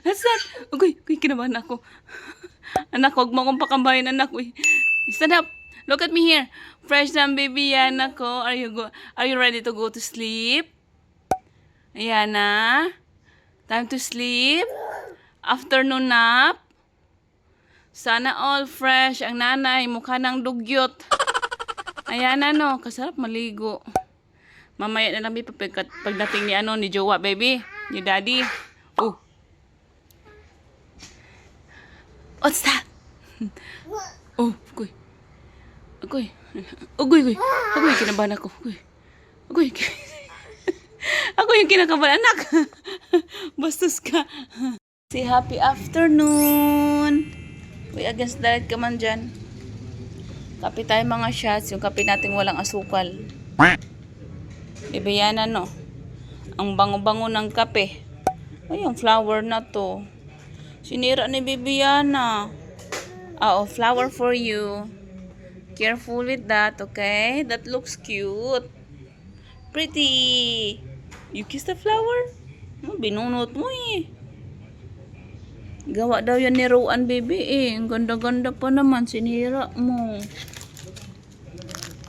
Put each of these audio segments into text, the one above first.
What's that? Uy, kinabahan ako. Anak, huwag mo akong pakambahin, anak. Uy. Stand up. Look at me here. Fresh na baby Yana ko. Are you ready to go to sleep? Yana? Time to sleep? Afternoon nap? Sana all fresh. Ang nanay, mukha ng dugyot. Ayan no, kasarap maligo. Mamaya na lang pagdating ni Jowa, baby. Ni daddy. Oh. What's that? Oh, agoy. Agoy, kinabahan ako. Agoy. Ako yung kinakabahan, anak. Bastos ka. Say happy afternoon. Uy, against direct ka man dyan. Kape tayo mga shots. Yung kape natin walang asukal. Ibiyana no. Ang bango-bango ng kape. Ay, yung flower na to. Sinira ni Bibiana. Oh, flower for you. Careful with that, okay? That looks cute. Pretty. You kiss the flower? Binunot mo eh. Gawa daw yan ni Rowan, baby eh. Ang ganda-ganda pa naman. Sinira mo.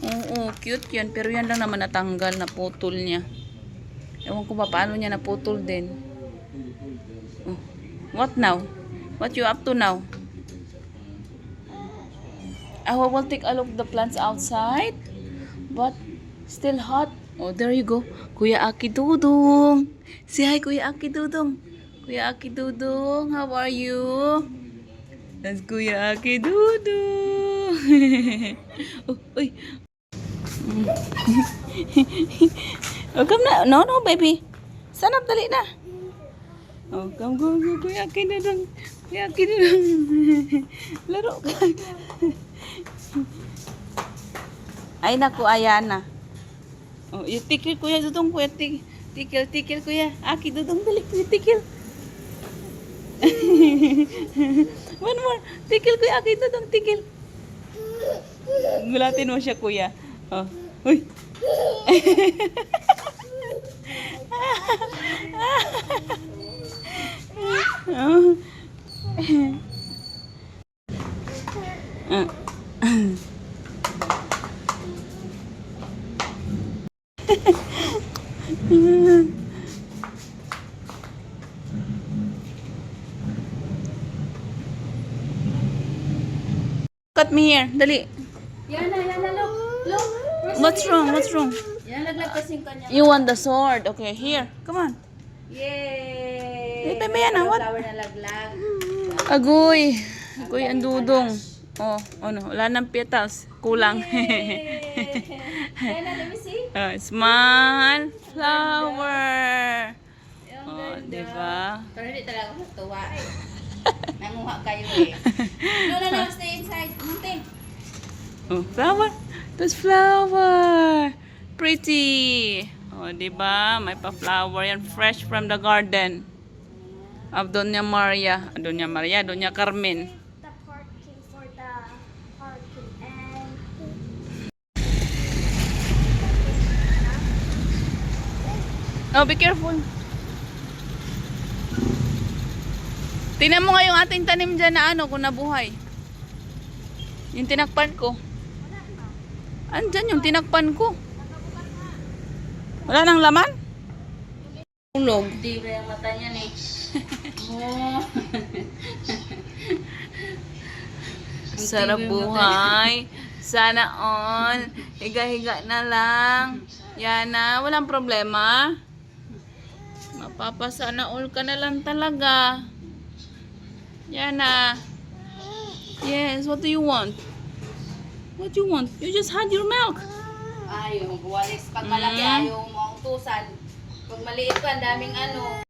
Oo, cute yan. Pero yan lang naman natanggal, naputol niya. Ewan ko pa paano niya naputol din. Oh. What now? What you up to now? I will take a look at the plants outside. But still hot. Oh, there you go. Kuya Aki Dudong. Say hi, Kuya Aki Dudong. Kuya Aki Dudong, how are you? That's Kuya Aki Dudong. Oh, uy. Oh, come na. No, baby. Stand up, dali na. Oh, come, go, Kuya Aki Dudong. Kuya Aki Dudong. Laro ka. Ay, naku, Ayana. Oh, yung tikil, Kuya Dudong, Kuya tikil, Kuya. Aki Dudong, dali, tikil. One more. Tikil, Kuya. Aki Dudong, tikil. Gulatin mo siya, Kuya. Oh. Uy. Oh. Look at me here. Dali. Yana, look. What's wrong? Yan, laglag kasing kanya. You want the sword. Okay, here. Come on. Yay! Hey, Yana, what? Flower na laglag. Agoy, ang dudong. Oh, ano, wala nang petals. Kulang. Yana, let me see. Small flower. Yung Oh, ganda. diba? Pero hindi talaga ako natuwa eh. Nanguha kayo eh. No, stay inside. Munti. Oh, flower. There's flower. Pretty. Oh, diba? May pa-flower yan. Fresh from the garden of Doña Maria. Doña Carmen. The parking for the parking and Oh, be careful. Tingnan mo nga yung ating tanim dyan na ano, kung nabuhay. Yung tinakpan ko. Andyan yung tinakpan ko. Wala nang laman? Ulog. Hindi ba yung mata niyan eh? Oh. Sarap buhay. Sana all. Higa-higa na lang. Yana, walang problema. Mapapasana all ka na lang talaga. Yana. Yes, what do you want? What do you want? You just had your milk. Ayaw, buwalis. Pag malaki, ayaw mo ang tusan. Pag maliit ka, ang daming ano.